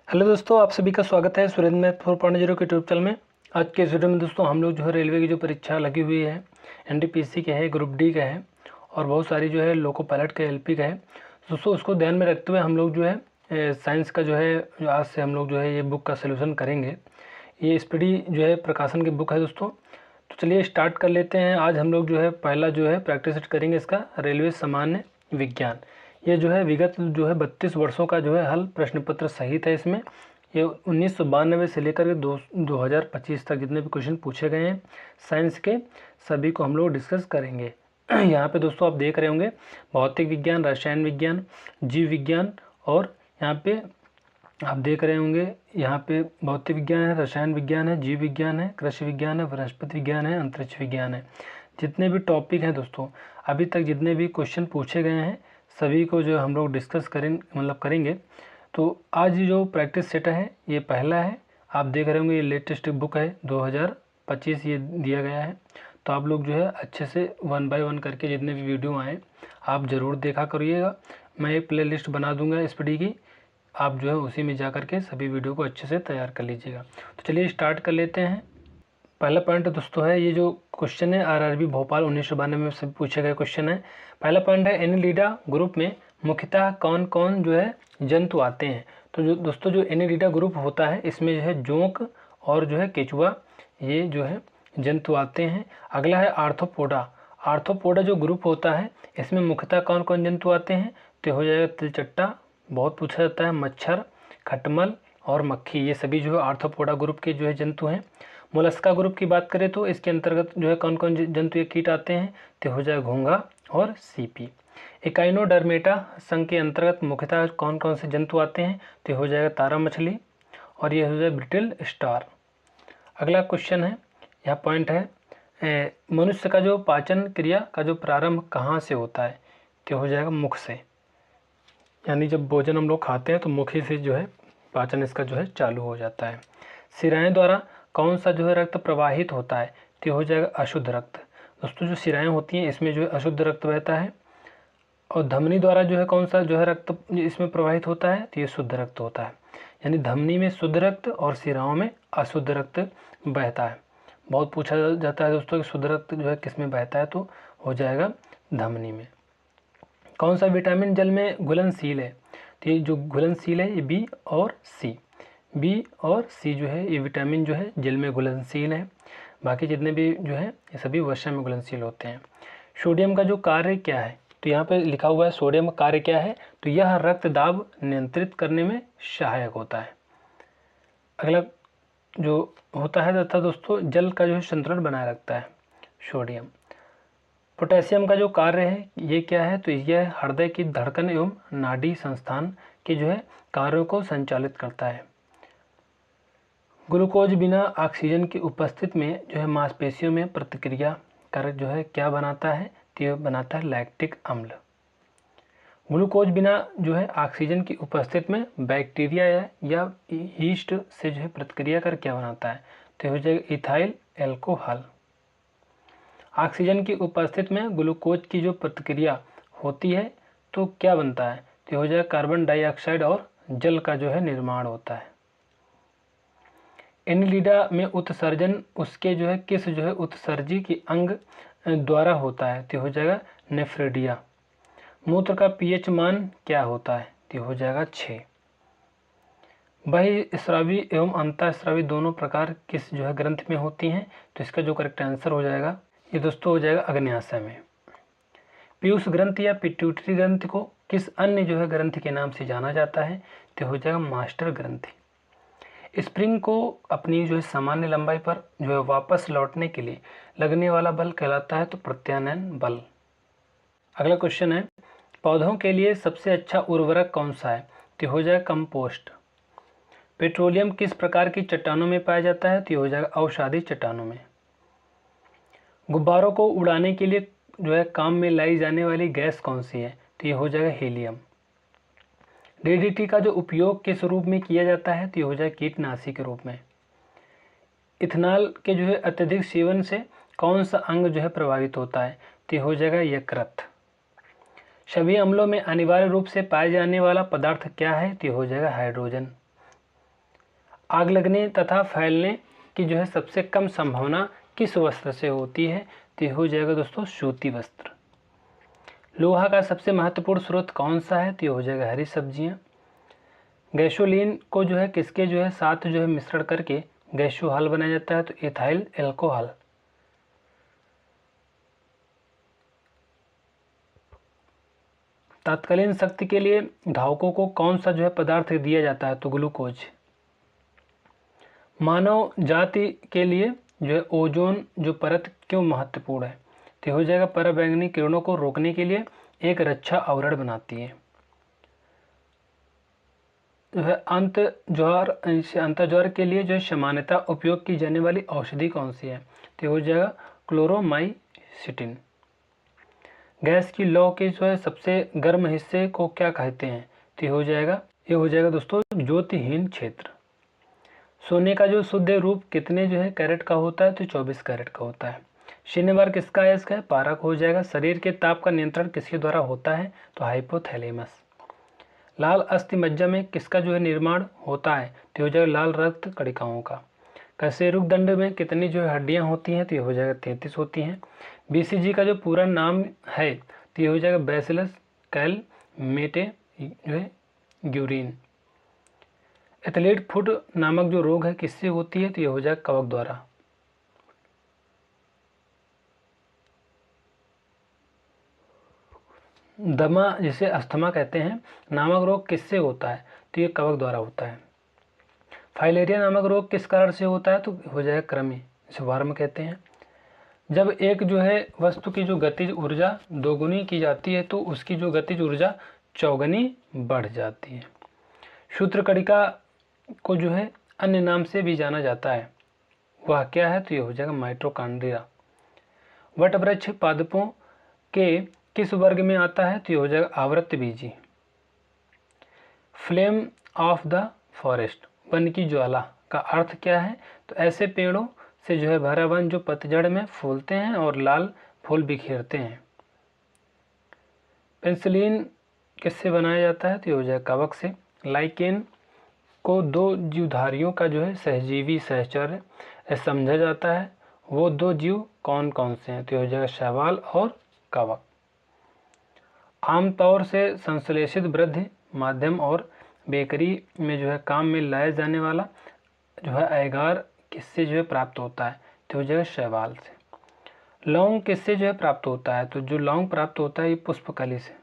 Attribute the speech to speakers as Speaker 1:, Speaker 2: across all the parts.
Speaker 1: Hello दोस्तों, आप सभी का स्वागत है सुरेंद्र मैथ 4.0 के यूट्यूब चैनल में। आज के इस वीडियो में दोस्तों हम लोग जो है रेलवे की जो परीक्षा लगी हुई है, एनटीपीसी के है, ग्रुप डी का है और बहुत सारी जो है लोको पायलट का एलपी का है दोस्तों। उसको ध्यान में रखते हुए हम लोग जो है साइंस का जो है आज से हम लोग जो है ये बुक का सोल्यूशन करेंगे। ये स्पीडी जो है प्रकाशन की बुक है दोस्तों। तो चलिए स्टार्ट कर लेते हैं। आज हम लोग जो है पहला जो है प्रैक्टिस करेंगे इसका रेलवे सामान्य विज्ञान। ये जो है विगत जो है 32 वर्षों का जो है हल प्रश्न पत्र सहित है। इसमें ये 1992 से लेकर के 2025 तक जितने भी क्वेश्चन पूछे गए हैं साइंस के सभी को हम लोग डिस्कस करेंगे। यहाँ पे दोस्तों आप देख रहे होंगे भौतिक विज्ञान, रसायन विज्ञान, जीव विज्ञान और यहाँ पे आप देख रहे होंगे यहाँ पे भौतिक विज्ञान है, रसायन विज्ञान है, जीव विज्ञान है, कृषि विज्ञान है, वनस्पति विज्ञान है, अंतरिक्ष विज्ञान है। जितने भी टॉपिक हैं दोस्तों अभी तक जितने भी क्वेश्चन पूछे गए हैं सभी को जो हम लोग डिस्कस करेंगे। तो आज जो प्रैक्टिस सेट है ये पहला है। आप देख रहे होंगे ये लेटेस्ट बुक है 2025 ये दिया गया है। तो आप लोग जो है अच्छे से 1 बाय 1 करके जितने भी वीडियो आए आप ज़रूर देखा करिएगा। मैं एक प्ले लिस्ट बना दूंगा स्पीडी की, आप जो है उसी में जा कर के सभी वीडियो को अच्छे से तैयार कर लीजिएगा। तो चलिए स्टार्ट कर लेते हैं। पहला पॉइंट दोस्तों है ये जो क्वेश्चन है आरआरबी भोपाल 1992 में से पूछे गए क्वेश्चन है। पहला पॉइंट है एनिलिडा ग्रुप में मुख्यतः कौन कौन जो है जंतु आते हैं। तो जो दोस्तों जो एनिलिडा ग्रुप होता है इसमें जो है जोंक और जो है केचुआ ये जो है जंतु आते हैं। अगला है आर्थ्रोपोडा। आर्थ्रोपोडा जो ग्रुप होता है इसमें मुख्यतः कौन कौन जंतु आते हैं। तो हो जाएगा तिलचट्टा, बहुत पूछा जाता है, मच्छर, खटमल और मक्खी, ये सभी जो है आर्थ्रोपोडा ग्रुप के जो है जंतु हैं। मोलस्का ग्रुप की बात करें तो इसके अंतर्गत जो है कौन कौन जंतु या कीट आते हैं। तो हो जाए घोंघा और सीपी। इकाइनोडर्मेटा संघ के अंतर्गत मुख्यतः कौन कौन से जंतु आते हैं। तो हो जाएगा तारा मछली और ये हो जाए ब्रिटिल स्टार। अगला क्वेश्चन है, यह पॉइंट है मनुष्य का जो पाचन क्रिया का जो प्रारंभ कहाँ से होता है। तो हो जाएगा मुख से, यानी जब भोजन हम लोग खाते हैं तो मुख ही से जो है पाचन इसका जो है चालू हो जाता है। सिराएं द्वारा कौन सा जो है रक्त प्रवाहित होता है। तो हो जाएगा अशुद्ध रक्त। दोस्तों जो सिराएं होती हैं इसमें जो है अशुद्ध रक्त बहता है। और धमनी द्वारा जो है कौन सा जो है रक्त इसमें प्रवाहित होता है। तो ये शुद्ध रक्त होता है, यानी धमनी में शुद्ध रक्त और सिराओं में अशुद्ध रक्त बहता है। बहुत पूछा जाता है दोस्तों कि शुद्ध रक्त जो है किस में बहता है। तो हो जाएगा धमनी में। कौन सा विटामिन जल में घुलनशील है। तो ये जो घुलनशील है ये बी और सी। बी और सी जो है ये विटामिन जो है जल में घुलनशील है। बाकी जितने भी जो है ये सभी वर्षा में घुलनशील होते हैं। सोडियम का जो कार्य क्या है। तो यहाँ पे लिखा हुआ है सोडियम का कार्य क्या है। तो यह रक्त दाब नियंत्रित करने में सहायक होता है। अगला जो होता है तथा दोस्तों जल का जो है संतुलन बनाए रखता है सोडियम। पोटेशियम का जो कार्य है ये क्या है। तो यह हृदय की धड़कन एवं नाड़ी संस्थान के जो है कार्यों को संचालित करता है। ग्लूकोज बिना ऑक्सीजन की उपस्थिति में जो है मांसपेशियों में प्रतिक्रिया कर जो है क्या बनाता है। तो यह बनाता है लैक्टिक अम्ल। ग्लूकोज बिना जो है ऑक्सीजन की उपस्थिति में बैक्टीरिया या यीस्ट से जो है प्रतिक्रिया कर क्या बनाता है। तो हो जाएगा इथाइल एल्कोहल। ऑक्सीजन की उपस्थिति में ग्लूकोज की जो प्रतिक्रिया होती है तो क्या बनता है। तो हो जाएगा कार्बन डाइऑक्साइड और जल का जो है निर्माण होता है। एनिलिडा में उत्सर्जन उसके जो है किस जो है उत्सर्जी की अंग द्वारा होता है। तो हो जाएगा नेफ्रेडिया। मूत्र का पीएच मान क्या होता है। तो हो जाएगा 6। बहिःस्रावी एवं अंतःस्रावी दोनों प्रकार किस जो है ग्रंथि में होती हैं। तो इसका जो करेक्ट आंसर हो जाएगा ये दोस्तों हो जाएगा अग्न्याशय में। पीयूष ग्रंथि या पिट्यूटरी ग्रंथि को किस अन्य जो है ग्रंथि के नाम से जाना जाता है। तो हो जाएगा मास्टर ग्रंथि। स्प्रिंग को अपनी जो है सामान्य लंबाई पर जो है वापस लौटने के लिए लगने वाला बल कहलाता है तो प्रत्यानयन बल। अगला क्वेश्चन है पौधों के लिए सबसे अच्छा उर्वरक कौन सा है। तो हो जाएगा कंपोस्ट। पेट्रोलियम किस प्रकार की चट्टानों में पाया जाता है। तो हो जाएगा अवसादी चट्टानों में। गुब्बारों को उड़ाने के लिए जो है काम में लाई जाने वाली गैस कौन सी है। तो ये हो जाएगा हीलियम। डीडीटी का जो उपयोग किस रूप में किया जाता है। तो ये हो जाए कीटनाशी के रूप में। इथेनॉल के जो है अत्यधिक सेवन से कौन सा अंग जो है प्रभावित होता है। तो ये हो जाएगा यकृत। सभी अम्लों में अनिवार्य रूप से पाए जाने वाला पदार्थ क्या है। तो ये हो जाएगा हाइड्रोजन। आग लगने तथा फैलने की जो है सबसे कम संभावना किस वस्त्र से होती है? तो ये हो जाएगा दोस्तों सूती वस्त्र। लोहा का सबसे महत्वपूर्ण स्रोत कौन सा है? तो ये हो जाएगा हरी सब्जियां। गैसोलीन को जो है किसके जो है साथ जो है मिश्रण करके गैसोहॉल बनाया जाता है? तो इथाइल एल्कोहल। तात्कालीन शक्ति के लिए घावकों को कौन सा जो है पदार्थ दिया जाता है? तो ग्लूकोज। मानव जाति के लिए जो है ओजोन जो परत क्यों महत्वपूर्ण है? तो हो जाएगा पराबैंगनी किरणों को रोकने के लिए एक रक्षा आवरण बनाती है। जो है अंतर्ज्वर के लिए जो है सामान्यतः उपयोग की जाने वाली औषधि कौन सी है? तो हो जाएगा क्लोरोमाइसिटिन। गैस की लौ के जो है सबसे गर्म हिस्से को क्या कहते हैं? तो ये हो जाएगा दोस्तों ज्योतिहीन क्षेत्र। सोने का जो शुद्ध रूप कितने जो है कैरेट का होता है? तो 24 कैरेट का होता है। शनिवार किसका अयस्क है? पारक हो जाएगा। शरीर के ताप का नियंत्रण किसके द्वारा होता है? तो हाइपोथैलेमस। लाल अस्थि मज्जा में किसका जो है निर्माण होता है? तो हो जाएगा लाल रक्त कणिकाओं का। कशेरुक दंड में कितनी जो है हड्डियां होती हैं? तो ये हो जाएगा 33 होती हैं। बीसीजी का जो पूरा नाम है तो ये हो जाएगा बैसिलस कैलमेटे जो है ग्यूरिन। एथलीट फुट नामक जो रोग है किससे होती है? तो ये हो जाएगा कवक द्वारा। दमा जिसे अस्थमा कहते हैं नामक रोग किससे होता है? तो ये कवक द्वारा होता है। फाइलेरिया नामक रोग किस कारण से होता है? तो हो जाएगा कृमि, जिसे वर्म कहते हैं। जब एक जो है वस्तु की जो गतिज ऊर्जा दोगुनी की जाती है तो उसकी जो गतिज ऊर्जा चौगुनी बढ़ जाती है। सूत्रकणिका को जो है अन्य नाम से भी जाना जाता है, वह क्या है? तो ये हो जाएगा माइटोकॉन्ड्रिया। वटवृक्ष पादपों के किस वर्ग में आता है? तो ये हो जाएगा आवृतबीजी। Flame of the forest, one की ज्वाला का अर्थ क्या है? तो ऐसे पेड़ों से जो है भरा वन जो पतझड़ में फूलते हैं और लाल फूल बिखेरते हैं। पेंसिलिन किससे बनाया जाता है? तो ये हो जाएगा कवक से। लाइकेन को दो जीवधारियों का जो है सहजीवी सहचर्य समझा जाता है, वो दो जीव कौन कौन से हैं? तो ये हो जाएगा शैवाल और कवक। आमतौर से संश्लेषित वृद्धि माध्यम और बेकरी में जो है काम में लाया जाने वाला जो है एगार किससे जो है प्राप्त होता है? तो हो जाएगा शैवाल से। लौंग किससे जो है प्राप्त होता है? तो जो लौंग प्राप्त होता है ये पुष्पकली से।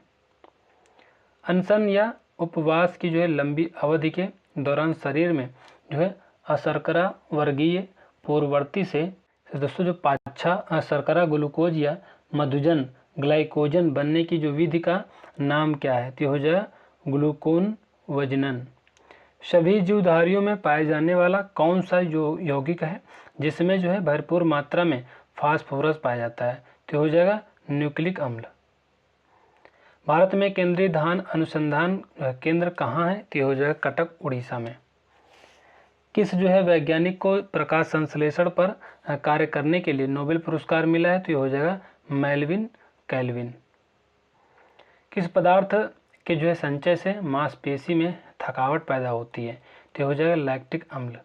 Speaker 1: अनशन या उपवास की जो है लंबी अवधि के दौरान शरीर में जो है अशर्करा वर्गीय पूर्ववर्ती से दोस्तों जो पाछा अशर्करा ग्लूकोज या मधुजन ग्लाइकोजन बनने की जो विधि का नाम क्या है? तो हो जाएगा ग्लूकोन वजनन। सभी जीवधारियों में पाए जाने वाला कौन सा जो यौगिक है जिसमें जो है भरपूर मात्रा में फास्फोरस पाया जाता है? तो हो जाएगा न्यूक्लिक अम्ल। भारत में केंद्रीय धान अनुसंधान केंद्र कहाँ है? तो हो जाएगा कटक उड़ीसा में। किस जो है वैज्ञानिक को प्रकाश संश्लेषण पर कार्य करने के लिए नोबेल पुरस्कार मिला है? तो ये हो जाएगा मेल्विन कैल्विन। किस पदार्थ के जो है संचय से मांसपेशी में थकावट पैदा होती है? तो हो जाएगा लैक्टिक अम्ल।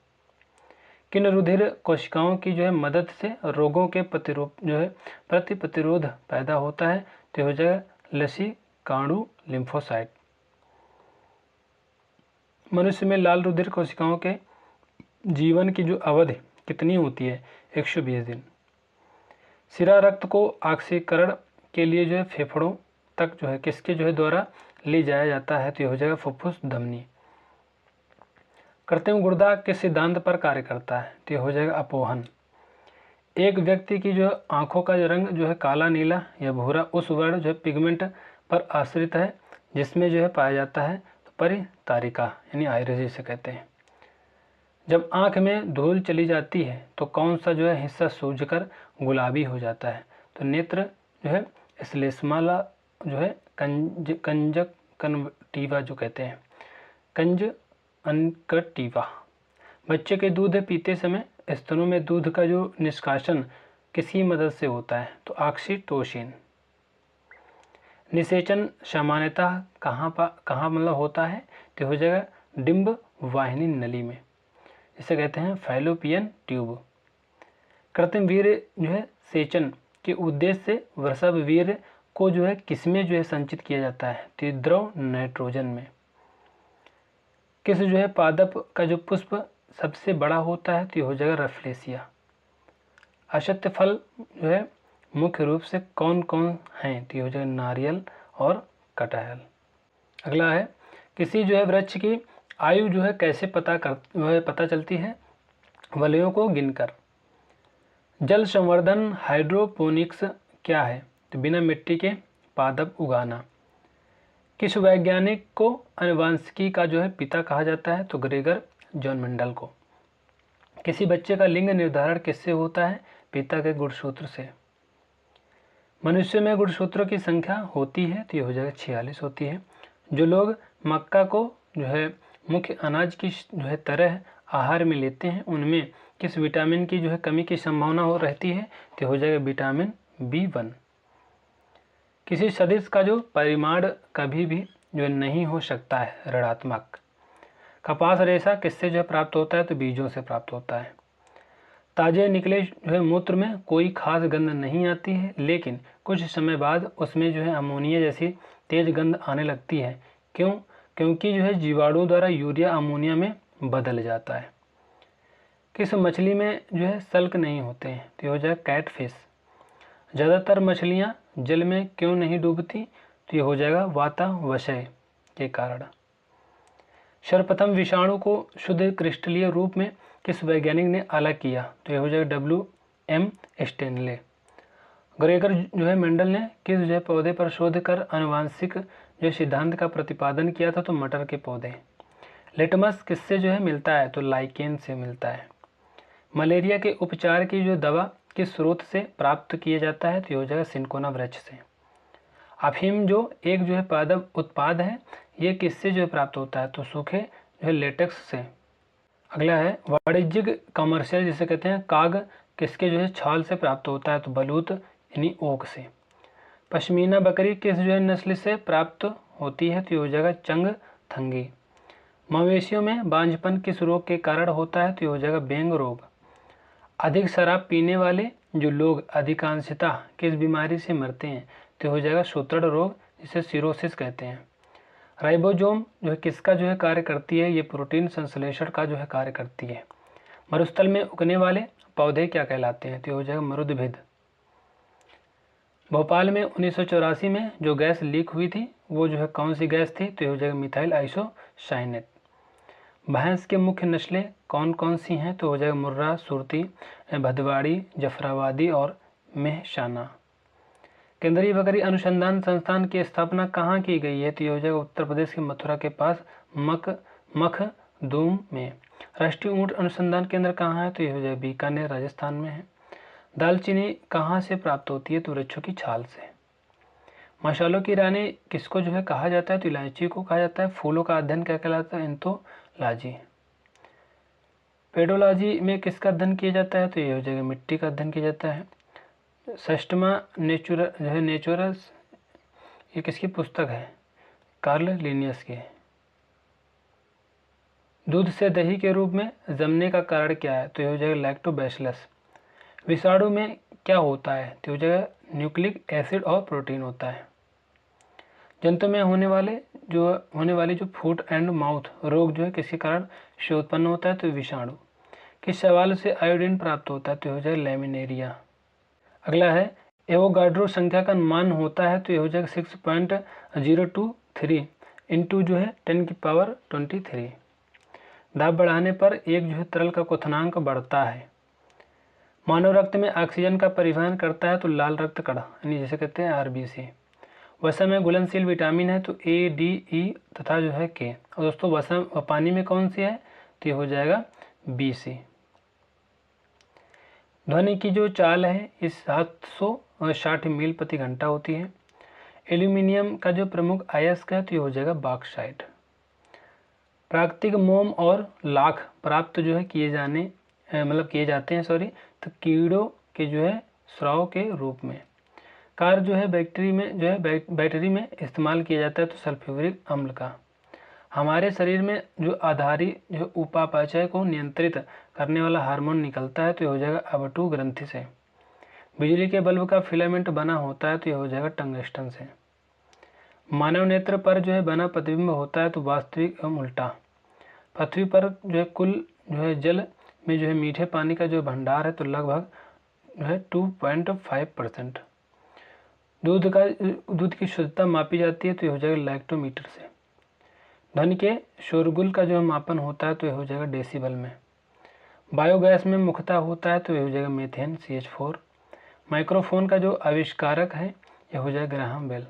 Speaker 1: किन रुधिर कोशिकाओं की जो है मदद से रोगों के प्रतिरोध पैदा होता है? तो हो जाएगा लसीकाणु लिम्फोसाइट। मनुष्य में लाल रुधिर कोशिकाओं के जीवन की जो अवधि कितनी होती है? 120 दिन। सिरा रक्त को ऑक्सीकरण के लिए जो है फेफड़ों तक जो है किसके जो है द्वारा ले जाया जाता है? तो ये हो जाएगा फुफ्फुस धमनी। कृत्रिम गुर्दा किस सिद्धांत पर कार्य करता है? तो ये हो जाएगा अपोहन। एक व्यक्ति की जो आंखों का जो रंग जो है काला, नीला या भूरा उस वर्ण जो है पिगमेंट पर आश्रित है जिसमें जो है पाया जाता है तो परितारिका यानी आइरिस जिसे कहते हैं। जब आंख में धूल चली जाती है तो कौन सा जो है हिस्सा सूजकर गुलाबी हो जाता है? तो नेत्र जो है श्लेष्माला जो है कंजक्टिवा जो कहते हैं, कंजक्टिवा। बच्चे के दूध पीते समय स्तनों में दूध का जो निष्कासन किसकी मदद से होता है? तो ऑक्सीटोसिन। निषेचन सामान्यतः कहाँ मतलब होता है? तो हो जाएगा डिंब वाहिनी नली में। इसे कहते हैं फैलोपियन ट्यूब। कृत्रिम वीर्य जो है सेचन के उद्देश्य से वृषभ वीर्य को जो है किसमें जो है संचित किया जाता है, तो द्रव नाइट्रोजन में। किस जो है पादप का जो पुष्प सबसे बड़ा होता है, तो ये हो जाएगा रफलेसिया। अश्वत्थ फल जो है मुख्य रूप से कौन कौन हैं, तो ये हो जाएगा नारियल और कटहल। अगला है किसी जो है वृक्ष की आयु जो है कैसे पता चलती है, वलयों को गिनकर। जल संवर्धन हाइड्रोपोनिक्स क्या है, तो बिना मिट्टी के पादप उगाना। किस वैज्ञानिक को आनुवंशिकी का जो है पिता कहा जाता है, तो ग्रेगर जॉन मेंडल को। किसी बच्चे का लिंग निर्धारण किससे होता है, पिता के गुणसूत्र से। मनुष्य में गुणसूत्रों की संख्या होती है, तो ये हो जाएगा 46 होती है। जो लोग मक्का को जो है मुख्य अनाज की जो है तरह आहार में लेते हैं, उनमें किस विटामिन की जो है कमी की संभावना हो रहती है, तो हो जाएगा विटामिन B1। किसी सदिश का जो परिमाण कभी भी जो नहीं हो सकता है, ऋणात्मक। कपास रेशा किससे जो है प्राप्त होता है, तो बीजों से प्राप्त होता है। ताजे निकले जो है मूत्र में कोई खास गंध नहीं आती है, लेकिन कुछ समय बाद उसमें जो है अमोनिया जैसी तेज गंध आने लगती है। क्यों? क्योंकि जो है जीवाणु द्वारा यूरिया अमोनिया में बदल जाता है। किस मछली में जो है सल्क नहीं होते हैं, तो ये हो जाएगा कैटफिश। ज़्यादातर मछलियाँ जल में क्यों नहीं डूबती, तो ये हो जाएगा वातावशय के कारण। सर्वप्रथम विषाणु को शुद्ध क्रिस्टलीय रूप में किस वैज्ञानिक ने अलग किया, तो ये हो जाएगा WM स्टेनले। ग्रेगर जो है मेंडल ने किस जो है पौधे पर शोध कर आनुवांशिक जो सिद्धांत का प्रतिपादन किया था, तो मटर के पौधे। लिटमस किससे जो है मिलता है, तो लाइकेन से मिलता है। मलेरिया के उपचार की जो दवा किस स्रोत से प्राप्त किया जाता है, तो ये हो जाएगा सिनकोना वृक्ष से। अफीम जो एक जो है पादप उत्पाद है, ये किससे जो है प्राप्त होता है, तो सूखे जो है लेटेक्स से। अगला है वाणिज्यिक कमर्शियल जिसे कहते हैं काग किसके जो है छाल से प्राप्त होता है, तो बलूत यानी ओक से। पश्मीना बकरी किस जो है नस्ल से प्राप्त होती है, तो ये हो जाएगा चंगथंगी। मवेशियों में बांझपन किस रोग के कारण होता है, तो ये हो जाएगा बेंग रोग। अधिक शराब पीने वाले जो लोग अधिकांशतः किस बीमारी से मरते हैं, तो हो जाएगा सूत्रण रोग जिसे सिरोसिस कहते हैं। राइबोसोम जो है किसका जो है कार्य करती है, ये प्रोटीन संश्लेषण का जो है कार्य करती है। मरुस्थल में उगने वाले पौधे क्या कहलाते हैं, तो हो जाएगा मरुदभिद। भोपाल में 1984 में जो गैस लीक हुई थी वो जो है कौन सी गैस थी, तो हो जाएगा मिथाइल आइसोसाइनेट। भैंस के मुख्य नस्लें कौन कौन सी हैं, तो हो जाएगा मुर्रा, सुरती, भदवाड़ी, जफराबादी और मेहसाना। केंद्रीय बकरी अनुसंधान संस्थान की स्थापना कहाँ की गई है, तो ये हो जाएगा उत्तर प्रदेश के मथुरा के पास मखदूम में। राष्ट्रीय ऊँट अनुसंधान केंद्र कहाँ है, तो ये हो जाएगा बीकानेर राजस्थान में है। दालचीनी कहाँ से प्राप्त होती है, तो वृक्षों की छाल से। मसालों की रानी किसको जो है कहा जाता है, तो इलायची को कहा जाता है। फूलों का अध्ययन क्या कहलाता है, एंथोलॉजी। पेडोलॉजी में किसका अध्ययन किया जाता है, तो ये हो जाएगा मिट्टी का अध्ययन किया जाता है। सस्टमा नेचुरस ये किसकी पुस्तक है, कार्ल लिनियस की। दूध से दही के रूप में जमने का कारण क्या है, तो ये हो जाएगा लैक्टोबैसिलस। विषाणु में क्या होता है, तो हो जाएगा न्यूक्लिक एसिड और प्रोटीन होता है। जंतु में होने वाली जो फुट एंड माउथ रोग जो है किसके कारण से उत्पन्न होता है, तो विषाणु। किस सवाल से आयोडीन प्राप्त होता है, तो हो जाएगा लैमिनेरिया। अगला है एवोगाड्रो संख्या का मान होता है, तो ये हो जाएगा 6.023 इंटू जो है 10⁻23। दाब बढ़ाने पर एक जो है तरल का क्वथनांक बढ़ता है। मानव रक्त में ऑक्सीजन का परिवहन करता है, तो लाल रक्त कण यानी जिसे कहते हैं RBC। वसा में घुलनशील विटामिन है, तो A, D, E तथा जो है K। और दोस्तों वसा पानी में कौन सी है, तो ये हो जाएगा BC। ध्वनि की जो चाल है इस 760 मील प्रति घंटा होती है। एल्यूमिनियम का जो प्रमुख अयस्क है, तो ये हो जाएगा बॉक्साइट। प्राकृतिक मोम और लाख प्राप्त जो है किए जाते हैं तो कीड़ों के जो है स्राव के रूप में। कार जो है बैटरी में इस्तेमाल किया जाता है, तो सल्फ्यूरिक अम्ल का। हमारे शरीर में जो आधारी जो उपापचय को नियंत्रित करने वाला हार्मोन निकलता है तो ये हो जाएगा अवटु ग्रंथि से। बिजली के बल्ब का फिलामेंट बना होता है तो ये हो जाएगा टंगस्टन से। मानव नेत्र पर जो है बना प्रतिबिंब होता है तो वास्तविक एवं उल्टा। पृथ्वी पर जो है कुल जो है जल में जो है मीठे पानी का जो भंडार है तो लगभग जो है 2.5%। दूध की शुद्धता मापी जाती है तो ये हो जाएगा लैक्टोमीटर से। ध्वनि के शोरगुल का जो मापन होता है तो ये हो जाएगा डेसिबल में। बायोगैस में मुख्यतः होता है तो ये हो जाएगा मीथेन CH4। माइक्रोफोन का जो आविष्कारक है ये हो जाएगा ग्राहम बेल।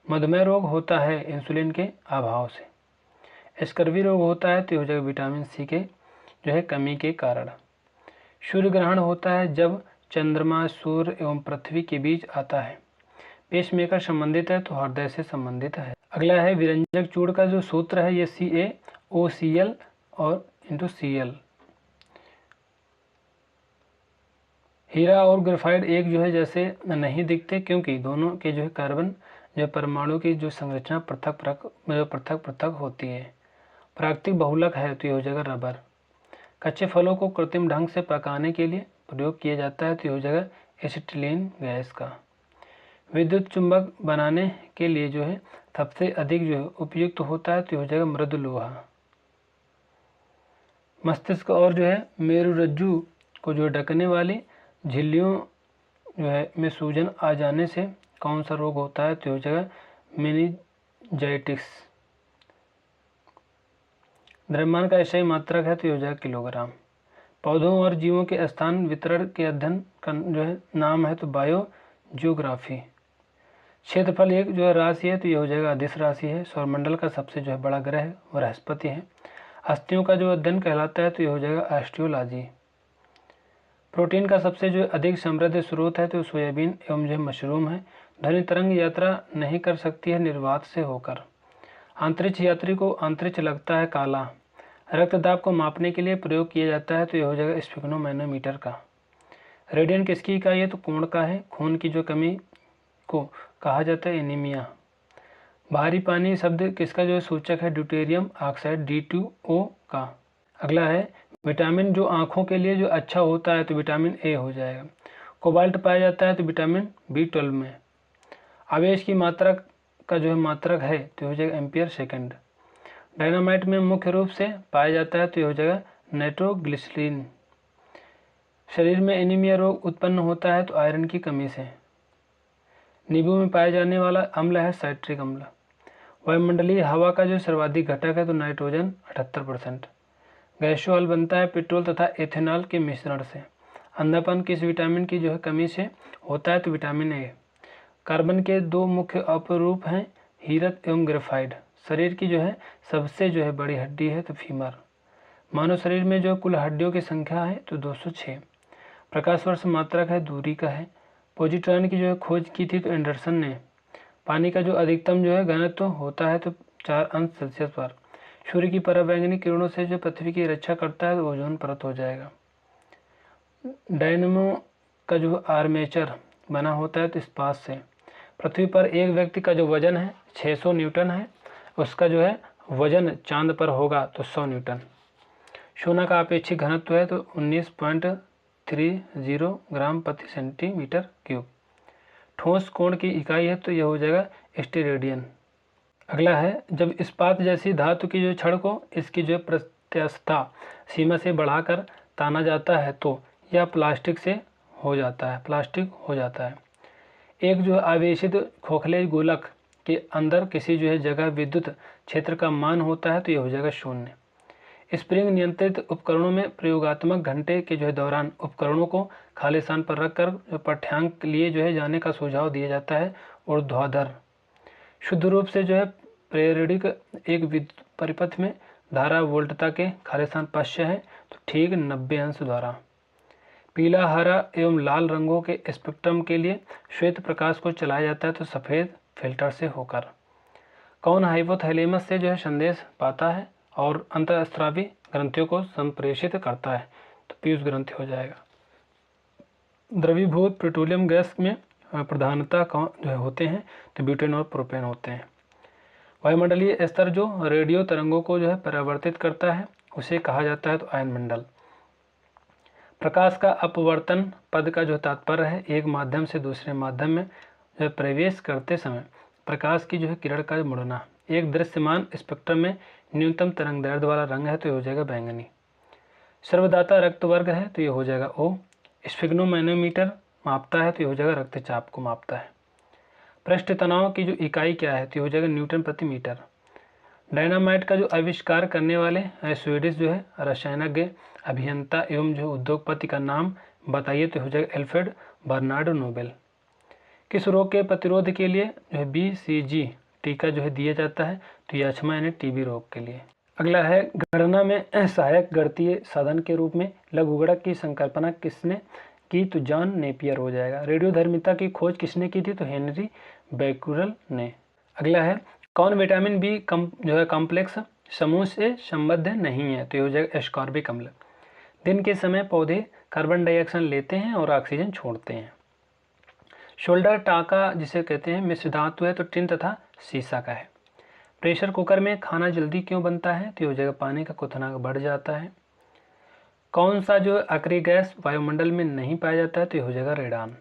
Speaker 1: मधुमेह रोग होता है इंसुलिन के अभाव से। स्कर्वी रोग होता है तो ये हो जाएगा विटामिन C के जो है कमी के कारण। सूर्य ग्रहण होता है जब चंद्रमा सूर्य एवं पृथ्वी के बीच आता है। पेसमेकर संबंधित है तो हृदय से संबंधित है। अगला है विरंजक चूड़ का जो सूत्र है ये CaOCl और Cl। हीरा और ग्रेफाइट एक जो है जैसे नहीं दिखते क्योंकि दोनों के जो है कार्बन जो परमाणु की जो संरचना पृथक पृथक होती है। प्राकृतिक बहुलक है तो ये हो जाएगा रबर। कच्चे फलों को कृत्रिम ढंग से पकाने के लिए प्रयोग किया जाता है तो ये हो जाएगा एसिटिलीन गैस का। विद्युत चुंबक बनाने के लिए जो है सबसे अधिक जो है उपयुक्त होता है तो ये हो जाएगा मृदु लोहा। मस्तिष्क और जो है मेरुरज्जु को जो ढकने वाली झिल्लियों जो है में सूजन आ जाने से कौन सा रोग होता है तो हो जाएगा मेनिंजाइटिस। द्रव्यमान का ऐसा ही मात्रक है तो हो जाएगा किलोग्राम। पौधों और जीवों के स्थान वितरण के अध्ययन का जो है नाम है तो बायोजियोग्राफी। क्षेत्रफल एक जो है राशि है तो ये हो जाएगा अदिश राशि है। सौरमंडल का सबसे जो है बड़ा ग्रह बृहस्पति है। अस्थियों का जो अध्ययन कहलाता है तो ये हो जाएगा एस्ट्रोलॉजी। प्रोटीन का सबसे जो अधिक समृद्ध स्रोत है तो सोयाबीन एवं जो मशरूम है। ध्वनि तरंग यात्रा नहीं कर सकती है निर्वात से होकर। अंतरिक्ष यात्री को अंतरिक्ष लगता है काला। रक्तदाब को मापने के लिए प्रयोग किया जाता है तो यह हो जाएगा स्फिग्नोमैनोमीटर का। रेडियन किसकी इकाई है तो कोण का है। खून की जो कमी को कहा जाता है एनीमिया। भारी पानी शब्द किसका जो है सूचक है ड्यूटेरियम ऑक्साइड D2O का। अगला है विटामिन जो आँखों के लिए जो अच्छा होता है तो विटामिन A हो जाएगा। कोबाल्ट पाया जाता है तो विटामिन B12 में। आवेश की मात्रा का जो है मात्रक है तो हो जाएगा एम्पियर सेकंड। डायनामाइट में मुख्य रूप से पाया जाता है तो ये हो जाएगा नाइट्रोग्लिसरीन। शरीर में एनीमिया रोग उत्पन्न होता है तो आयरन की कमी से। नींबू में पाया जाने वाला अम्ल है साइट्रिक अम्ल। वायुमंडलीय हवा का जो सर्वाधिक घटक है तो नाइट्रोजन 78%। गैसोल बनता है पेट्रोल तथा एथेनॉल के मिश्रण से। अंधापन किस विटामिन की जो है कमी से होता है तो विटामिन A। कार्बन के दो मुख्य अपरूप हैं हीरक एवं ग्रेफाइट। शरीर की जो है सबसे जो है बड़ी हड्डी है तो फीमर। मानव शरीर में जो कुल हड्डियों की संख्या है तो 206। प्रकाश वर्ष मात्रक है दूरी का है। पॉजिट्रॉन की जो है खोज की थी तो एंडरसन ने। पानी का जो अधिकतम जो है घनत्व होता है तो 4 अंश सेल्सियस पर। सूर्य की पराबैंगनी किरणों से जो पृथ्वी की रक्षा करता है तो ओजोन परत हो जाएगा। डायनमो का जो आर्मेचर बना होता है तो इस्पात से। पृथ्वी पर एक व्यक्ति का जो वजन है 600 न्यूटन है, उसका जो है वजन चांद पर होगा तो 100 न्यूटन। सोना का अपेक्षित घनत्व है तो 19.30 ग्राम प्रति सेंटीमीटर क्यूब। ठोस कोण की इकाई है तो यह हो जाएगा स्टेरेडियन। अगला है जब इस्पात जैसी धातु की जो छड़ को इसकी जो प्रत्यास्थता सीमा से बढ़ाकर ताना जाता है तो यह प्लास्टिक हो जाता है। एक जो आवेशित खोखले गोलक के अंदर किसी जो है जगह विद्युत क्षेत्र का मान होता है तो यह हो जाएगा 0। स्प्रिंग नियंत्रित उपकरणों में प्रयोगात्मक घंटे के जो है दौरान उपकरणों को खाली स्थान पर रखकर पाठ्यांक लिए जो है जाने का सुझाव दिया जाता है। ऊर्ध्वाधर शुद्ध रूप से जो है प्रेरणिक एक विद्युत परिपथ में धारा वोल्टता के खाली स्थान पश्य है तो ठीक 90 अंश द्वारा। पीला हरा एवं लाल रंगों के स्पेक्ट्रम के लिए श्वेत प्रकाश को चलाया जाता है तो सफ़ेद फिल्टर से होकर। कौन हाइपोथैलेमस से जो है संदेश पाता है और अंतःस्रावी ग्रंथियों को संप्रेषित करता है तो पीयूष ग्रंथि हो जाएगा। द्रवीभूत पेट्रोलियम गैस में प्रधानता जो होते हैं तो ब्यूटेन और प्रोपेन होते हैं। वायुमंडलीय स्तर जो रेडियो तरंगों को जो है परावर्तित करता है उसे कहा जाता है तो आयन मंडल। प्रकाश का अपवर्तन पद का जो तात्पर्य है एक माध्यम से दूसरे माध्यम में जो है प्रवेश करते समय प्रकाश की जो है किरण का मुड़ना। एक दृश्यमान स्पेक्ट्रम में न्यूनतम तरंग दैर्ध्य वाला रंग है तो ये हो जाएगा बैंगनी। सर्वदाता रक्त वर्ग है तो ये हो जाएगा O। स्फिग्नोमैनोमीटर मापता है तो ये हो जाएगा रक्तचाप को मापता है। पृष्ठ तनाव की जो इकाई क्या है तो ये हो जाएगा न्यूटन प्रति मीटर। डायनामाइट का जो आविष्कार करने वाले स्वीडिश जो है रसायनज्ञ अभियंता एवं जो उद्योगपति का नाम बताइए तो हो जाएगा एल्फ्रेड बर्नार्ड नोबेल। किस रोग के प्रतिरोध के लिए जो है BCG टीका जो है दिया जाता है तो यह अक्षमा यानी TB रोग के लिए। अगला है गणना में सहायक गणितीय साधन के रूप में लघुगणक की संकल्पना किसने की तो जॉन नेपियर हो जाएगा। रेडियोधर्मिता की खोज किसने की थी तो हेनरी बैकुरल ने। अगला है कौन विटामिन बी जो है कॉम्प्लेक्स समूह से संबद्ध नहीं है तो ये हो जाएगा एस्कॉर्बिक अम्ल। दिन के समय पौधे कार्बन डाइऑक्साइड लेते हैं और ऑक्सीजन छोड़ते हैं। शोल्डर टाका जिसे कहते हैं मिश्र धातु है तो टिन तथा सीसा का है। प्रेशर कुकर में खाना जल्दी क्यों बनता है तो ये हो जाएगा पानी का क्वथनांक बढ़ जाता है। कौन सा जो अक्रिय गैस वायुमंडल में नहीं पाया जाता है तो ये हो जाएगा रेडान।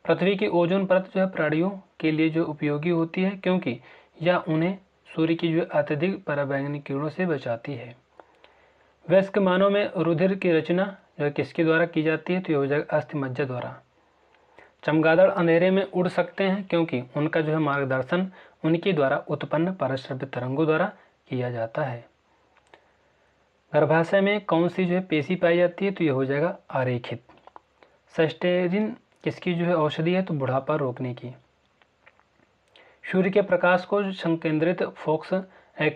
Speaker 1: पृथ्वी की ओजोन परत जो है प्राणियों के लिए जो उपयोगी होती है क्योंकि यह उन्हें सूर्य की जो अत्यधिक पराबैंगनी किरणों से बचाती है। वयस्क मानव में रुधिर की रचना जो है किसके द्वारा की जाती है तो ये हो जाएगा अस्थिमज्जा द्वारा। चमगादड़ अंधेरे में उड़ सकते हैं क्योंकि उनका जो है मार्गदर्शन उनके द्वारा उत्पन्न पराश्रव्य तरंगों द्वारा किया जाता है। गर्भाशय में कौन सी जो है पेशी पाई जाती है तो ये हो जाएगा आरेखित। सेस्टेरिन किसकी जो है औषधि है तो बुढ़ापा रोकने की। सूर्य के प्रकाश को संकेंद्रित फोकस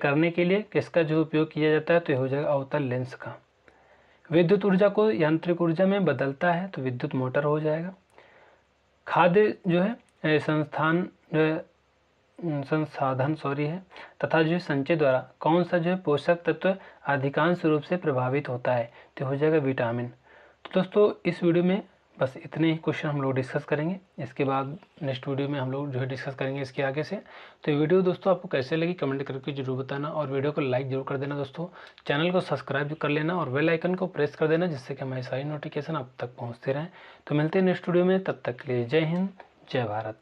Speaker 1: करने के लिए किसका जो उपयोग किया जाता है तो ये हो जाएगा अवतल लेंस का। विद्युत ऊर्जा को यांत्रिक ऊर्जा में बदलता है तो विद्युत मोटर हो जाएगा। खाद्य जो है संसाधन है तथा जो संचय द्वारा कौन सा जो है पोषक तत्व अधिकांश रूप से प्रभावित होता है तो हो जाएगा विटामिन। तो दोस्तों इस वीडियो में बस इतने ही क्वेश्चन हम लोग डिस्कस करेंगे। इसके बाद नेक्स्ट वीडियो में हम लोग जो है डिस्कस करेंगे इसके आगे से। तो ये वीडियो दोस्तों आपको कैसे लगी कमेंट करके जरूर बताना और वीडियो को लाइक जरूर कर देना दोस्तों। चैनल को सब्सक्राइब कर लेना और बेल आइकन को प्रेस कर देना जिससे कि हमारी सारी नोटिफिकेशन आप तक पहुँचते रहें। तो मिलते हैं नेक्स्ट वीडियो में, तब तक के लिए जय हिंद जय भारत।